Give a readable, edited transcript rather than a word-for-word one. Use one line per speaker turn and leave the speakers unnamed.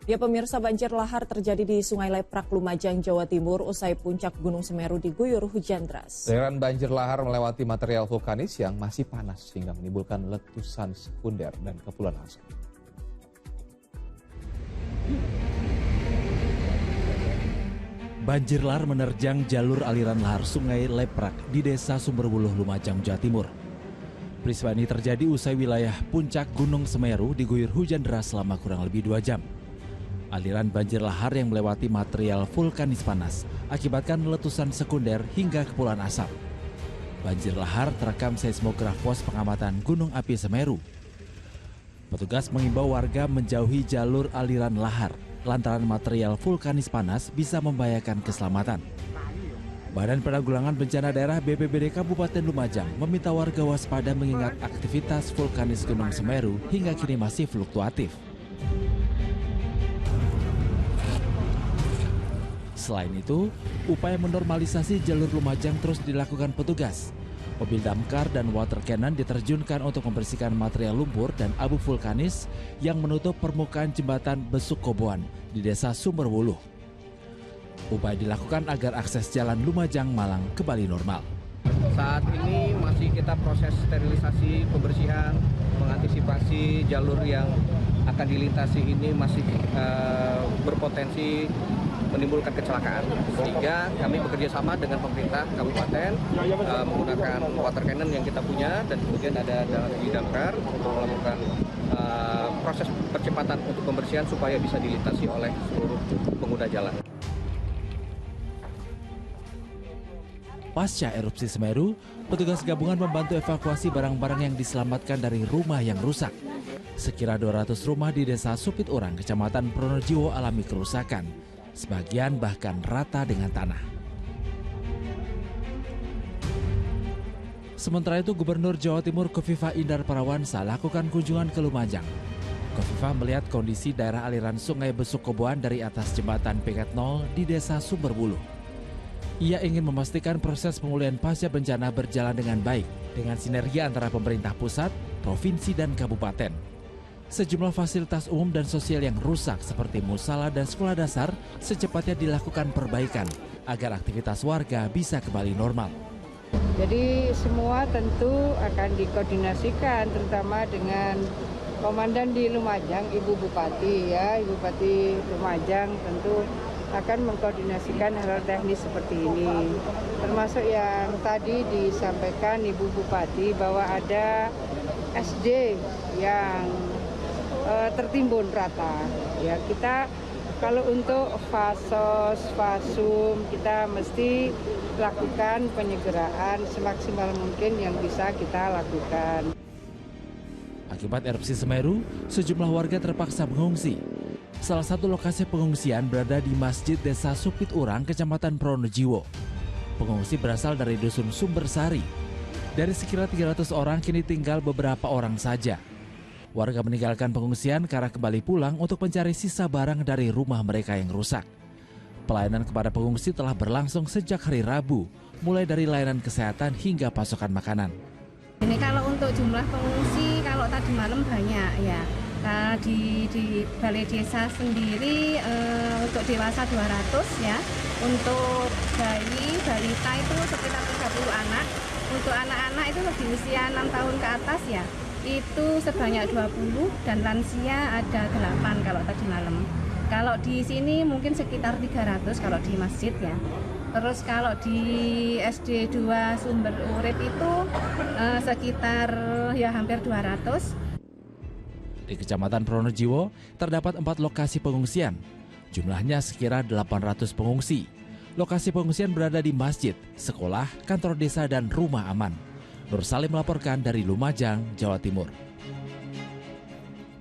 Ya pemirsa, banjir lahar terjadi di Sungai Leprak, Lumajang, Jawa Timur usai puncak Gunung Semeru diguyur hujan deras.
Aliran banjir lahar melewati material vulkanis yang masih panas sehingga menimbulkan letusan sekunder dan kepulan asap.
Banjir lahar menerjang jalur aliran lahar Sungai Leprak di Desa Sumberwuluh, Lumajang, Jawa Timur. Peristiwa ini terjadi usai wilayah puncak Gunung Semeru diguyur hujan deras selama kurang lebih 2 jam. Aliran banjir lahar yang melewati material vulkanis panas akibatkan letusan sekunder hingga kepulan asap. Banjir lahar terekam seismograf pos pengamatan Gunung Api Semeru. Petugas mengimbau warga menjauhi jalur aliran lahar lantaran material vulkanis panas bisa membahayakan keselamatan. Badan Penanggulangan Bencana Daerah BPBD Kabupaten Lumajang meminta warga waspada mengingat aktivitas vulkanis Gunung Semeru hingga kini masih fluktuatif. Selain itu, upaya menormalisasi jalur Lumajang terus dilakukan petugas. Mobil damkar dan water cannon diterjunkan untuk membersihkan material lumpur dan abu vulkanis yang menutup permukaan jembatan Besuk Koboan di Desa Sumberwuluh. Upaya dilakukan agar akses jalan Lumajang Malang kembali normal.
Saat ini masih kita proses sterilisasi, pembersihan, mengantisipasi jalur yang akan dilintasi ini masih berpotensi menimbulkan kecelakaan, sehingga kami bekerja sama dengan pemerintah kabupaten menggunakan water cannon yang kita punya dan kemudian ada mobil damkar untuk melakukan proses percepatan untuk pembersihan supaya bisa dilintasi oleh seluruh pengguna jalan.
Pasca erupsi Semeru, petugas gabungan membantu evakuasi barang-barang yang diselamatkan dari rumah yang rusak. Sekira 200 rumah di Desa Supit Urang, Kecamatan Pronojiwo alami kerusakan. Sebagian bahkan rata dengan tanah. Sementara itu, Gubernur Jawa Timur Khofifah Indar Parawansa lakukan kunjungan ke Lumajang. Khofifah melihat kondisi daerah aliran Sungai Besuk Koboan dari atas jembatan Pegat 0 di Desa Sumberwuluh. Ia ingin memastikan proses pemulihan pasca bencana berjalan dengan baik dengan sinergi antara pemerintah pusat, provinsi, dan kabupaten. Sejumlah fasilitas umum dan sosial yang rusak seperti musala dan sekolah dasar secepatnya dilakukan perbaikan agar aktivitas warga bisa kembali normal.
Jadi semua tentu akan dikoordinasikan terutama dengan Komandan di Lumajang, Ibu Bupati ya, Ibu Bupati Lumajang tentu akan mengkoordinasikan hal teknis seperti ini. Termasuk yang tadi disampaikan Ibu Bupati bahwa ada SD yang tertimbun rata. Ya, kita kalau untuk fasos, fasum kita mesti lakukan penyegeraan semaksimal mungkin yang bisa kita lakukan.
Akibat erupsi Semeru, sejumlah warga terpaksa mengungsi. Salah satu lokasi pengungsian berada di Masjid Desa Supit Urang, Kecamatan Pronojiwo. Pengungsi berasal dari Dusun Sumbersari. Dari sekira 300 orang kini tinggal beberapa orang saja. Warga meninggalkan pengungsian karena kembali pulang untuk mencari sisa barang dari rumah mereka yang rusak. Pelayanan kepada pengungsi telah berlangsung sejak hari Rabu, mulai dari layanan kesehatan hingga pasokan makanan.
Ini kalau untuk jumlah pengungsi, kalau tadi malam banyak ya. Nah, di Balai Desa sendiri untuk dewasa 200 ya. Untuk bayi, balita itu sekitar 30 anak. Untuk anak-anak itu di usia 6 tahun ke atas ya. Itu sebanyak 20 dan lansia ada 8 kalau tadi malam. Kalau di sini mungkin sekitar 300 kalau di masjid ya. Terus kalau di SD 2 Sumber Urip itu sekitar ya hampir 200.
Di Kecamatan Pronojiwo terdapat 4 lokasi pengungsian. Jumlahnya sekira 800 pengungsi. Lokasi pengungsian berada di masjid, sekolah, kantor desa, dan rumah aman. Nur Salim melaporkan dari Lumajang, Jawa Timur.